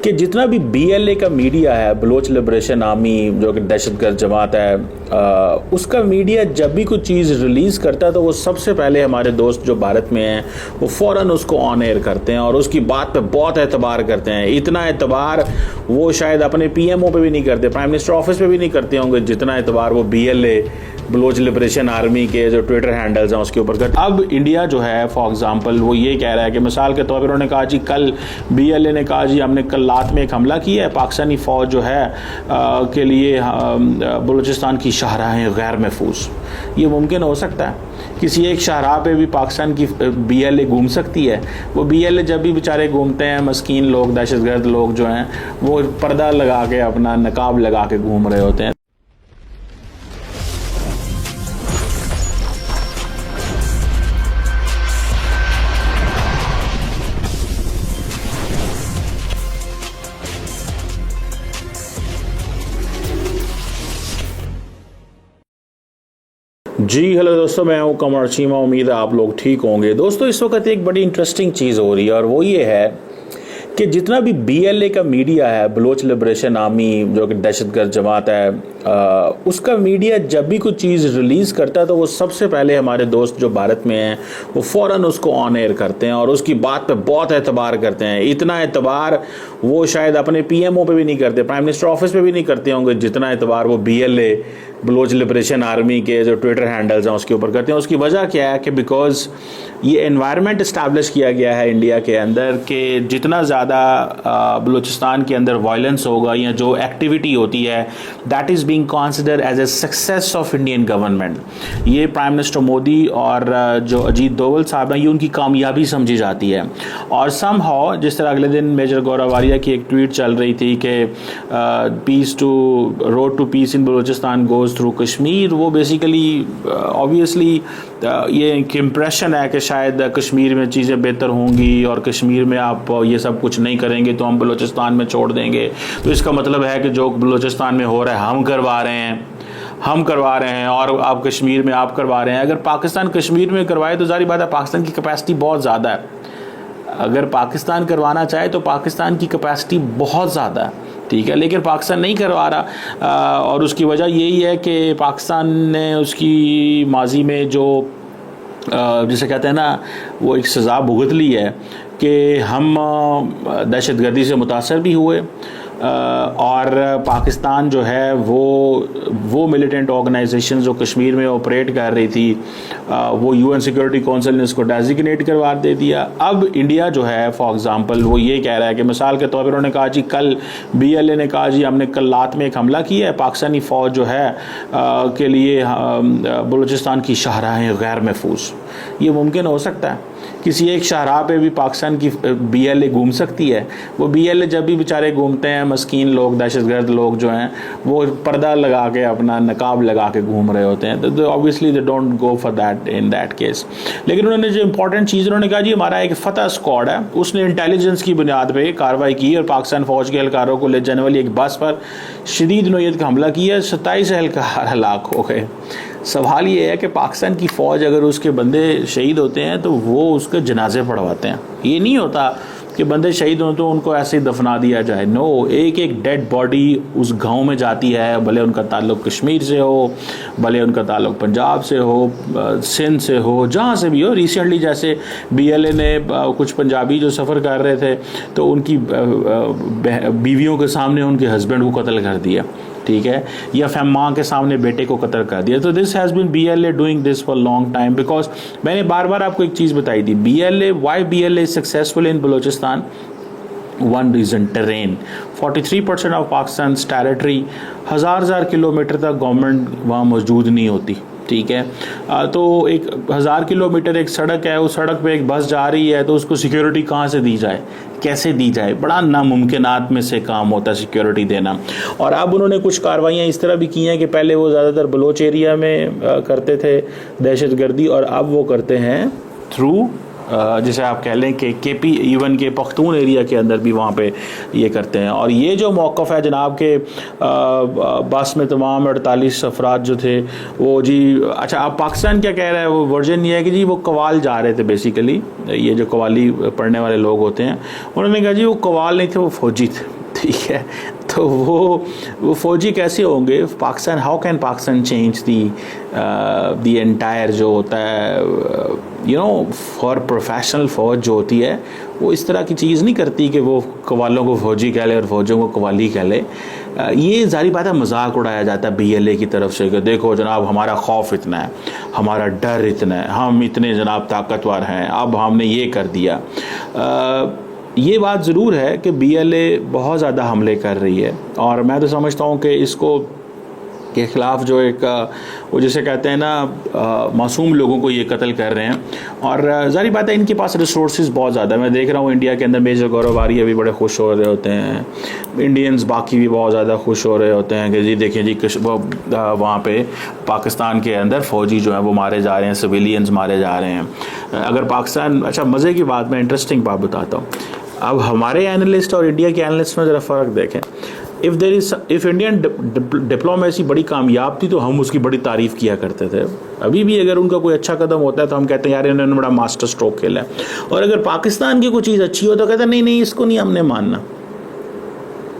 कि जितना भी BLA का मीडिया है, बलोच लिबरेशन आर्मी जो कि दहशतगर्द जमात है, उसका मीडिया जब भी कुछ चीज़ रिलीज़ करता है तो वो सबसे पहले हमारे दोस्त जो भारत में हैं वो फ़ौरन उसको ऑन एयर करते हैं और उसकी बात पे बहुत एतबार करते हैं। इतना एतबार वो शायद अपने PMO पे भी नहीं करते, प्राइम मिनिस्टर ऑफिस पे भी नहीं करते होंगे जितना एतबार वो BLA बलोच लिबरेशन आर्मी के जो ट्विटर हैंडल्स हैं उसके ऊपर करते। अब इंडिया जो है फॉर एग्जांपल वो ये कह रहा है कि मिसाल के तौर पर उन्होंने कहा जी कल BLA ने कहा जी हमने कल रात में एक हमला किया है, पाकिस्तानी फ़ौज जो है के लिए बलूचिस्तान की शाहराहें गैर महफूज। ये मुमकिन हो सकता है? किसी एक शाहराह पे भी पाकिस्तान की BLA घूम सकती है? वो BLA जब भी बेचारे घूमते हैं, मस्कीन लोग, दहशतगर्द लोग जो हैं वो पर्दा लगा के, अपना नकाब लगा के घूम रहे होते हैं। जी हेलो दोस्तों, मैं हूं कमर चीमा। उम्मीद है आप लोग ठीक होंगे। दोस्तों इस वक्त एक बड़ी इंटरेस्टिंग चीज़ हो रही है और वो ये है कि जितना भी BLA का मीडिया है, बलोच लिबरेशन आर्मी जो कि दहशतगर्द जमात है, उसका मीडिया जब भी कुछ चीज़ रिलीज़ करता है तो वो सबसे पहले हमारे दोस्त जो भारत में हैं वो फ़ौरन उसको ऑन एयर करते हैं और उसकी बात पे बहुत एतबार करते हैं। इतना एतबार वो शायद अपने PMO पे भी नहीं करते, प्राइम मिनिस्टर ऑफिस पे भी नहीं करते होंगे जितना एतबार वो BLA बलोच लिबरेशन आर्मी के जो ट्विटर हैंडल्स हैं उसके ऊपर करते हैं। उसकी वजह क्या है कि बिकॉज ये एनवायरनमेंट इस्टेब्लिश किया गया है इंडिया के अंदर कि जितना ज़्यादा बलूचिस्तान के अंदर वायलेंस होगा या जो एक्टिविटी होती है that is being considered as a success of Indian government. ये प्राइम मिनिस्टर मोदी और जो अजीत डोवल साहब हैं ये उनकी कामयाबी समझी जाती है। और समहाउ जिस तरह अगले दिन मेजर गौरव वारिया की एक ट्वीट चल रही थी कि peace to road to peace in Balochistan goes through Kashmir, वो बेसिकली ऑब्वियसली ये एक इम्प्रेशन है कि शायद कश्मीर में चीज़ें बेहतर होंगी और कश्मीर में आप ये सब कुछ नहीं करेंगे तो हम बलूचिस्तान में छोड़ देंगे। तो इसका मतलब है कि जो बलूचिस्तान में हो रहा है हम करवा रहे हैं और आप कश्मीर में आप करवा रहे हैं। अगर पाकिस्तान कश्मीर में करवाए तो जारी बात है पाकिस्तान की कैपेसिटी बहुत ज़्यादा है। अगर पाकिस्तान करवाना चाहे तो पाकिस्तान की कैपेसिटी बहुत ज़्यादा है, ठीक है, लेकिन पाकिस्तान नहीं करवा रहा। और उसकी वजह यही है कि पाकिस्तान ने उसकी माजी में जो जिसे कहते हैं ना वो एक सज़ा भुगत ली है कि हम दहशतगर्दी से मुतासर भी हुए और पाकिस्तान जो है वो मिलिटेंट ऑर्गेनाइजेशन जो कश्मीर में ऑपरेट कर रही थी वो UN सिक्योरिटी काउंसिल ने इसको डेजिग्नेट करवा दे दिया। अब इंडिया जो है फॉर एग्जांपल वो ये कह रहा है कि मिसाल के तौर पर उन्होंने कहा जी कल BLA ने कहा जी हमने कल रात में एक हमला किया है, पाकिस्तानी फ़ौज जो है के लिए बलूचिस्तान की शाहराहें गैर महफूज। ये मुमकिन हो सकता है? किसी एक शाहराह पे भी पाकिस्तान की BLA घूम सकती है? वो BLA जब भी बेचारे घूमते हैं, मस्कीन लोग, दहशतगर्द लोग जो हैं वो पर्दा लगा के, अपना नकाब लगा के घूम रहे होते हैं, तो obviously they don't go for that in that case. लेकिन उन्होंने जो इंपॉर्टेंट चीज़ उन्होंने कहा जी हमारा एक फतह स्क्वाड है, उसने इंटेलिजेंस की बुनियाद पर कार्रवाई की और पाकिस्तान फ़ौज के एहलकारों को ले जाने वाली एक बस पर शदीद नोयत का हमला किया, 27 एहलकार हलाक हो गए। सवाल ये है कि पाकिस्तान की फ़ौज अगर उसके बंदे शहीद होते हैं तो वो उसके जनाजे पढ़वाते हैं। ये नहीं होता कि बंदे शहीद हों तो उनको ऐसे ही दफना दिया जाए। नो, एक एक डेड बॉडी उस गांव में जाती है, भले उनका ताल्लुक़ कश्मीर से हो, भले उनका ताल्लुक़ पंजाब से हो, सिंध से हो, जहाँ से भी हो। रिसेंटली जैसे BLA ने कुछ पंजाबी जो सफ़र कर रहे थे तो उनकी बीवियों के सामने उनके हस्बैंड को कत्ल कर दिया, ठीक है, या माँ के सामने बेटे को कत्ल कर दिया। तो this has been BLA doing this for long time because मैंने बार बार आपको एक चीज़ बताई थी, why BLA is successful in Balochistan. One reason, terrain. 43% of Pakistan territory, हज़ार किलोमीटर तक गवर्नमेंट वहाँ मौजूद नहीं होती, ठीक है। तो एक 1000 किलोमीटर एक सड़क है, उस सड़क पे एक बस जा रही है तो उसको सिक्योरिटी कहाँ से दी जाए, कैसे दी जाए? बड़ा नामुमकिनात में से काम होता है सिक्योरिटी देना। और अब उन्होंने कुछ कार्रवाइयाँ इस तरह भी की हैं कि पहले वो ज़्यादातर बलोच एरिया में करते थे दहशतगर्दी और अब वो करते हैं थ्रू जिसे आप कह लें कि केपी इवन के पख्तून एरिया के अंदर भी वहाँ पे ये करते हैं। और ये जो मौक़िफ़ है जनाब के बस में तमाम 48 अफराद जो थे वो जी, अच्छा अब पाकिस्तान क्या कह रहा है, वो वर्जन ये है कि जी वो कवाल जा रहे थे बेसिकली, ये जो कवाली पढ़ने वाले लोग होते हैं उन्होंने कहा जी वो कवाल नहीं थे, वो फ़ौजी थे, ठीक है। तो वो फ़ौजी कैसे होंगे Pakistan, how can Pakistan change the entire जो होता है यू नो फॉर प्रोफेशनल फ़ौज जो होती है वो इस तरह की चीज़ नहीं करती कि वो कवालों को फ़ौजी कह ले और फ़ौजों को कवाली कह ले। ये ज़ाहिर बात है मजाक उड़ाया जाता है BLA की तरफ से कि देखो जनाब हमारा खौफ इतना है, हमारा डर इतना है, हम इतने जनाब ताकतवर हैं, अब हमने ये कर दिया। ये बात ज़रूर है कि BLA बहुत ज़्यादा हमले कर रही है और मैं तो समझता हूँ कि इसको के ख़िलाफ़ जो एक वो जिसे कहते हैं ना मासूम लोगों को ये कत्ल कर रहे हैं। और ज़ाहिर बात है इनके पास रिसोर्सेज बहुत ज़्यादा, मैं देख रहा हूँ इंडिया के अंदर मेजर गौरव आर्य भी बड़े खुश हो रहे होते हैं, इंडियंस बाकी भी बहुत ज़्यादा खुश हो रहे होते हैं कि जी देखिए जी वहाँ पे पाकिस्तान के अंदर फ़ौजी जो हैं वो मारे जा रहे हैं, सिविलियंस मारे जा रहे हैं। अगर पाकिस्तान, अच्छा मज़े की बात, मैं इंटरेस्टिंग बात बताता हूँ। अब हमारे एनालिस्ट और इंडिया के एनालिस्ट में ज़रा फ़र्क देखें। इफ़ इंडियन डिप्लोमेसी बड़ी कामयाब थी तो हम उसकी बड़ी तारीफ़ किया करते थे। अभी भी अगर उनका कोई अच्छा कदम होता है तो हम कहते हैं यार इन्होंने बड़ा मास्टर स्ट्रोक खेला है। और अगर पाकिस्तान की कोई चीज़ अच्छी हो तो कहते हैं नहीं नहीं इसको नहीं हमने मानना,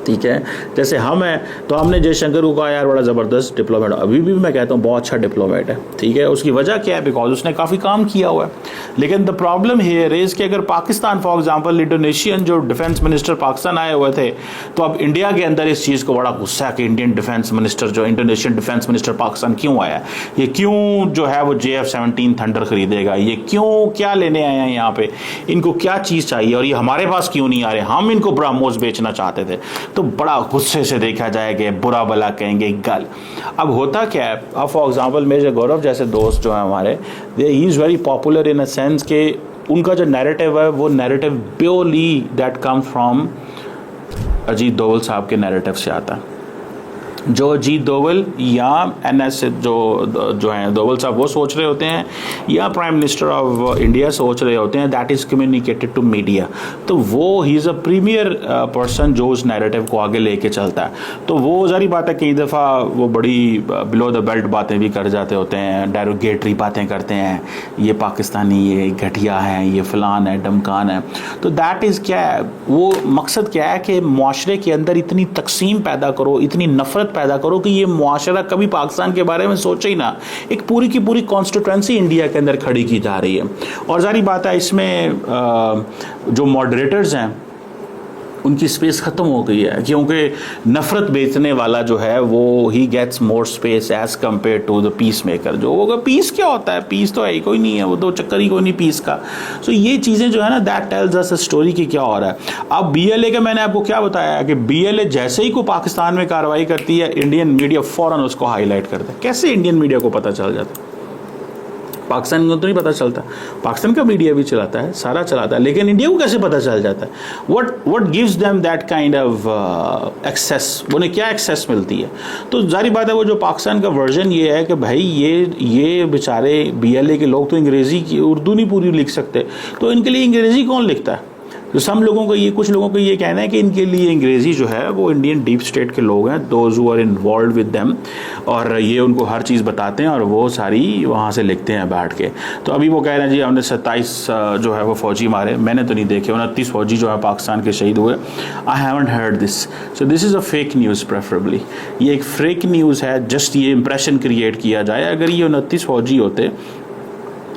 ठीक है। जैसे हम हैं तो हमने जयशंकर को कहा यार बड़ा ज़बरदस्त डिप्लोमेट, अभी भी मैं कहता हूँ बहुत अच्छा डिप्लोमेट है, ठीक है। उसकी वजह क्या है, बिकॉज उसने काफ़ी काम किया हुआ है। लेकिन द प्रॉब्लम हियर इज़ कि अगर पाकिस्तान फॉर एग्जांपल इंडोनेशियन जो डिफेंस मिनिस्टर पाकिस्तान आए हुए थे तो अब इंडिया के अंदर इस चीज़ को बड़ा गुस्सा है कि इंडियन डिफेंस मिनिस्टर जो इंडोनेशियन डिफेंस मिनिस्टर पाकिस्तान क्यों आया, ये क्यों जो है वो JF-17 थंडर खरीदेगा, ये क्यों क्या लेने आए हैं यहाँ पे, इनको क्या चीज़ चाहिए और ये हमारे पास क्यों नहीं आ रहे, हम इनको ब्रह्मोस बेचना चाहते थे। तो बड़ा गुस्से से देखा जाएगा, बुरा भला कहेंगे गल। अब होता क्या है, अब फॉर एग्जांपल मेजर गौरव जैसे दोस्त जो हैं हमारे, he is very popular in a sense के उनका जो नैरेटिव है वो narrative purely that comes from Ajit Doval साहब के नैरेटिव से आता है। जो अजीत डोवल या NS जो हैं डोवल साहब वो सोच रहे होते हैं या प्राइम मिनिस्टर ऑफ इंडिया सोच रहे होते हैं, that is communicated to media. तो वो ही इज़ अ प्रीमियर पर्सन जो उस नैरेटिव को आगे लेके चलता है। तो वो ज़ाहिर बात है कई दफ़ा वो बड़ी बिलो द बेल्ट बातें भी कर जाते होते हैं, डेरोगेटरी बातें करते हैं, ये पाकिस्तानी ये घटिया हैं, ये फ़लान है डमकान है। तो दैट इज़ क्या है, वो मकसद क्या है कि मुआशरे के अंदर इतनी तकसीम पैदा करो, इतनी नफ़रत पैदा करो कि ये मुआशरा कभी पाकिस्तान के बारे में सोचे ही ना। एक पूरी की पूरी कॉन्स्टिट्यूएंसी इंडिया के अंदर खड़ी की जा रही है। और जारी बात है इसमें जो मॉडरेटर्स हैं उनकी स्पेस ख़त्म हो गई है, क्योंकि नफ़रत बेचने वाला जो है वो ही gets more space as compare to the peace maker. जो होगा पीस क्या होता है, पीस तो है ही कोई नहीं है, वो दो चक्कर ही कोई नहीं पीस का। सो ये चीज़ें जो है ना that tells us a story की क्या हो रहा है। अब BLA का मैंने आपको क्या बताया कि BLA जैसे ही को पाकिस्तान में कार्रवाई करती है इंडियन मीडिया फ़ौरन उसको हाईलाइट करता है। कैसे इंडियन मीडिया को पता चल जाता है, पाकिस्तान को तो नहीं पता चलता, पाकिस्तान का मीडिया भी चलाता है, सारा चलाता है, लेकिन इंडिया को कैसे पता चल जाता है। What gives them that kind of access, उन्हें क्या एक्सेस मिलती है। तो जारी बात है वो जो पाकिस्तान का वर्जन ये है कि भाई ये बेचारे BLA के लोग तो अंग्रेज़ी की उर्दू नहीं पूरी लिख सकते, तो इनके लिए अंग्रेज़ी कौन लिखता है। तो सब लोगों को ये, कुछ लोगों को ये कहना है कि इनके लिए अंग्रेज़ी जो है वो इंडियन डीप स्टेट के लोग हैं, those who are involve with them, और ये उनको हर चीज़ बताते हैं और वो सारी वहाँ से लिखते हैं बैठ के। तो अभी वो कह रहे हैं जी हमने 27 जो है वो फ़ौजी मारे, मैंने तो नहीं देखे, 29 फ़ौजी जो है पाकिस्तान के शहीद हुए। I haven't heard this, so this is a fake news preferably. ये एक फेक न्यूज़ है, जस्ट ये इंप्रेशन क्रिएट किया जाए। अगर ये 29 फ़ौजी होते,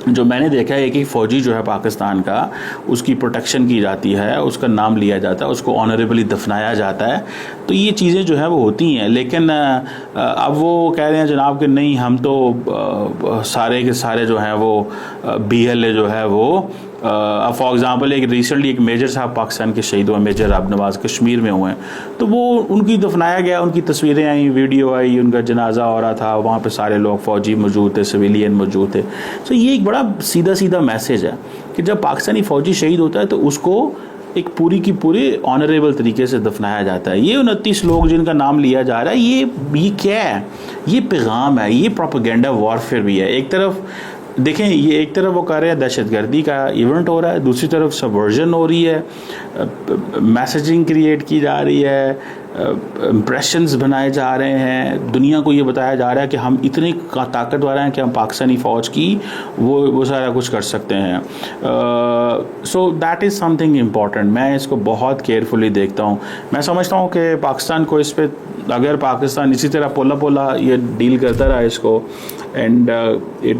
जो मैंने देखा है कि फ़ौजी जो है पाकिस्तान का, उसकी प्रोटेक्शन की जाती है, उसका नाम लिया जाता है, उसको ऑनरेबली दफनाया जाता है, तो ये चीज़ें जो है वो होती हैं। लेकिन अब वो कह रहे हैं जनाब कि नहीं हम तो सारे के सारे जो हैं वो BLA जो है वो फॉर एग्ज़ाम्पल एक रिसेंटली एक मेजर साहब पाकिस्तान के शहीद हुए, मेजर अब्द नवाज़ कश्मीर में हुए हैं, तो वो उनकी दफनाया गया, उनकी तस्वीरें आई, वीडियो आई, उनका जनाजा हो रहा था, वहाँ पे सारे लोग फ़ौजी मौजूद थे, सिविलियन मौजूद थे। तो ये एक बड़ा सीधा सीधा मैसेज है कि जब पाकिस्तानी फ़ौजी शहीद होता है तो उसको एक पूरी की पूरी ऑनरेबल तरीके से दफनाया जाता है। ये 29 लोग जिनका नाम लिया जा रहा है, ये क्या है, ये पैगाम है, ये प्रोपेगेंडा वॉरफेयर भी है। एक तरफ देखें, ये एक तरफ वो कर रहे हैं दहशतगर्दी का इवेंट हो रहा है, दूसरी तरफ सबवर्जन हो रही है, मैसेजिंग क्रिएट की जा रही है, इम्प्रेशंस बनाए जा रहे हैं, दुनिया को ये बताया जा रहा है कि हम इतने ताकतवर हैं कि हम पाकिस्तानी फ़ौज की वो सारा कुछ कर सकते हैं। So that is something important. मैं इसको बहुत केयरफुली देखता हूँ। मैं समझता हूँ कि पाकिस्तान को इस पर, अगर पाकिस्तान इसी तरह पोला पोला ये डील करता रहा इसको, and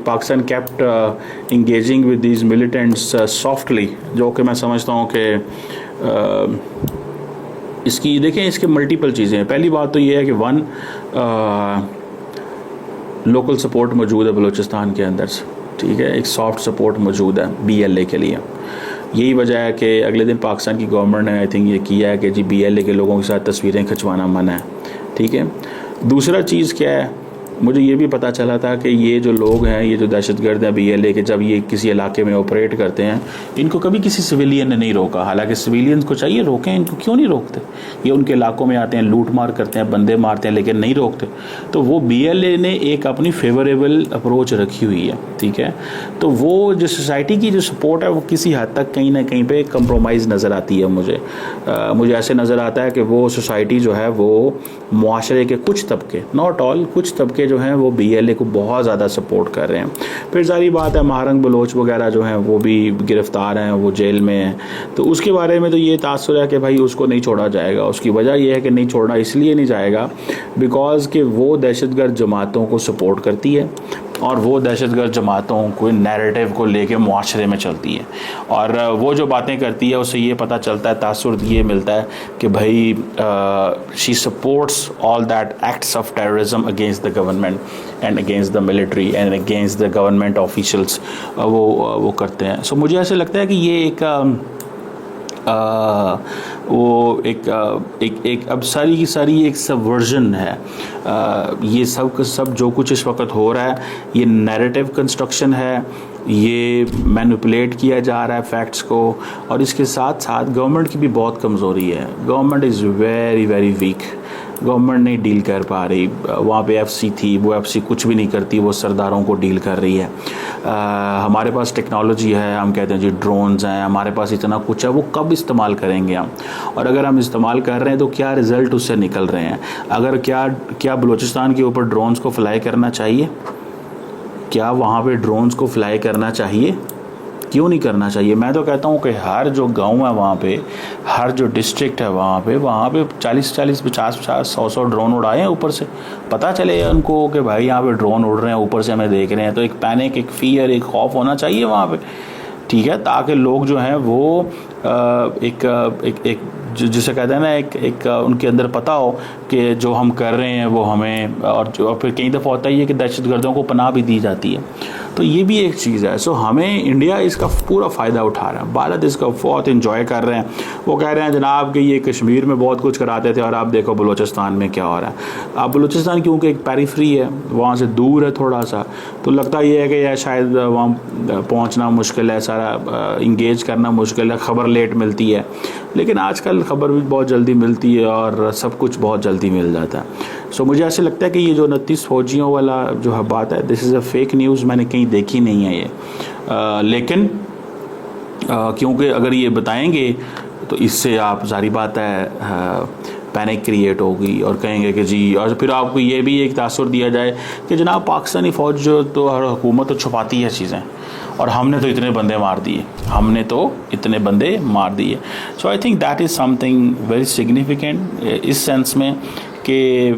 Pakistan kept engaging with these militants softly, जो कि मैं समझता हूँ कि इसकी देखें, इसके मल्टीपल चीज़ें हैं। पहली बात तो ये है कि लोकल सपोर्ट मौजूद है बलूचिस्तान के अंदर से, ठीक है, एक सॉफ्ट सपोर्ट मौजूद है BLA के लिए। यही वजह है कि अगले दिन पाकिस्तान की गवर्नमेंट ने आई थिंक ये किया है कि जी BLA के लोगों के साथ तस्वीरें खिंचवाना मना है, ठीक है। दूसरा चीज़ क्या है, मुझे ये भी पता चला था कि ये जो लोग हैं, ये जो दहशतगर्द हैं BLA के, जब ये किसी इलाके में ऑपरेट करते हैं, इनको कभी किसी सिविलियन ने नहीं रोका। हालांकि सिविलियंस को चाहिए रोकें, इनको क्यों नहीं रोकते? ये उनके इलाकों में आते हैं, लूट मार करते हैं, बंदे मारते हैं, लेकिन नहीं रोकते। तो वो BLA ने एक अपनी फेवरेबल अप्रोच रखी हुई है, ठीक है। तो वो जो सोसाइटी की जो सपोर्ट है वो किसी हद तक कहीं ना कहीं पे कंप्रोमाइज़ नज़र आती है मुझे ऐसे नज़र आता है कि वो सोसाइटी जो है वो मुआशरे के कुछ तबके, नॉट ऑल, कुछ तबके जो हैं वो BLA को बहुत ज़्यादा सपोर्ट कर रहे हैं। फिर सारी बात है, महारंग बलोच वगैरह जो हैं वो भी गिरफ़्तार हैं, वो जेल में हैं। तो उसके बारे में तो ये तासुर है कि भाई उसको नहीं छोड़ा जाएगा। उसकी वजह यह है कि नहीं छोड़ना इसलिए नहीं जाएगा बिकॉज़ कि वो दहशतगर्द जमातों को सपोर्ट करती है और वो दहशतगर्द जमातों को नैरेटिव को लेके मुआशरे में चलती है, और वो जो बातें करती है उससे ये पता चलता है, तासुर ये मिलता है कि भाई she supports all that acts of terrorism against the government and against the military and against the government officials, वो करते हैं। सो मुझे ऐसे लगता है कि ये एक अब सारी की सारी एक सबवर्जन है। ये सब जो कुछ इस वक्त हो रहा है, ये नैरेटिव कंस्ट्रक्शन है, ये मैनिपुलेट किया जा रहा है फैक्ट्स को, और इसके साथ साथ गवर्नमेंट की भी बहुत कमज़ोरी है। Government is very very weak. Government नहीं डील कर पा रही। वहाँ पे FC थी, वो FC कुछ भी नहीं करती, वो सरदारों को डील कर रही है। हमारे पास टेक्नोलॉजी है, हम कहते हैं जी ड्रोन्स हैं, हमारे पास इतना कुछ है, वो कब इस्तेमाल करेंगे हम? और अगर हम इस्तेमाल कर रहे हैं तो क्या रिज़ल्ट उससे निकल रहे हैं? अगर क्या बलूचिस्तान के ऊपर ड्रोन्स को फ्लाई करना चाहिए? क्या वहाँ पे ड्रोन्स को फ्लाई करना चाहिए? क्यों नहीं करना चाहिए? मैं तो कहता हूँ कि हर जो गांव है वहाँ पे, हर जो डिस्ट्रिक्ट है वहाँ पे 40-40, 50-50, 100-100 ड्रोन उड़ाए हैं ऊपर से। पता चले उनको कि भाई यहाँ पे ड्रोन उड़ रहे हैं, ऊपर से हमें देख रहे हैं। तो एक पैनिक, एक फियर, एक खौफ होना चाहिए वहाँ पे, ठीक है, ताकि लोग जो हैं वो एक जिसे कहते हैं ना, एक उनके अंदर पता हो कि जो हम कर रहे हैं वो हमें, और फिर कई दफ़ा होता ही है कि दहशतगर्दों को पनाह भी दी जाती है। तो ये भी एक चीज़ है। सो हमें, इंडिया इसका पूरा फ़ायदा उठा रहा है, भारत इसका बहुत इंजॉय कर रहे हैं। वो कह रहे हैं जनाब कि ये कश्मीर में बहुत कुछ कराते थे और आप देखो बलूचिस्तान में क्या हो रहा है। अब बलूचिस्तान क्योंकि एक पेरिफेरी है, वहाँ से दूर है थोड़ा सा, तो लगता ये है कि यार शायद वहाँ पहुँचना मुश्किल है, सारा इंगेज करना मुश्किल है, ख़बर लेट मिलती है। लेकिन आजकल ख़बर भी बहुत जल्दी मिलती है और सब कुछ बहुत जल्दी मिल जाता है। सो मुझे ऐसे लगता है कि ये जो 29 फौजियों वाला जो है बात है, this is a fake news, मैंने कहीं देखी नहीं है ये। लेकिन क्योंकि अगर ये बताएंगे तो इससे आप, जारी बात है, पैनिक क्रिएट होगी और कहेंगे कि जी, और फिर आपको ये भी एक तासुर दिया जाए कि जनाब पाकिस्तानी फ़ौज जो, तो हर हुकूमत तो छुपाती है चीज़ें, और हमने तो इतने बंदे मार दिए। So I think that is something very significant इस सेंस में कि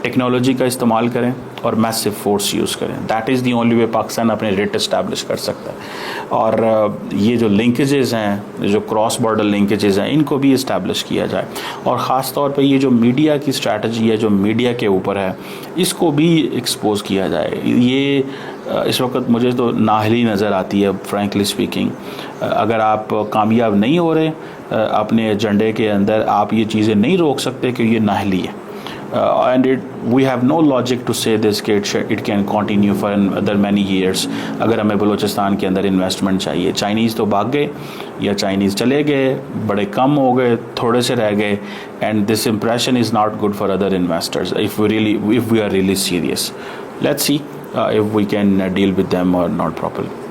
टेक्नोलॉजी का इस्तेमाल करें और मैसिव फोर्स यूज़ करें। That is the only way Pakistan अपने रेट इस्टेब्लिश कर सकता है। और ये जो लिंकेजेस हैं, जो क्रॉस बॉर्डर लिंकेजेस हैं, इनको भी इस्टेब्लिश किया जाए। और ख़ास तौर पे ये जो मीडिया की स्ट्रैटेजी है, जो मीडिया के ऊपर है, इसको भी एक्सपोज किया जाए। ये इस वक्त मुझे तो नाहली नज़र आती है, फ्रैंकली स्पीकिंग। अगर आप कामयाब नहीं हो रहे अपने एजेंडे के अंदर, आप ये चीज़ें नहीं रोक सकते कि ये नाहली है। and we have no logic to say this कि it can continue for another many years. अगर हमें बलूचिस्तान के अंदर इन्वेस्टमेंट चाहिए, चाइनीज़ तो भाग गए या चाइनीज़ चले गए, बड़े कम हो गए, थोड़े से रह गए, and this impression is not good for other investors if we are really serious. Let's see if we can deal with them or not properly.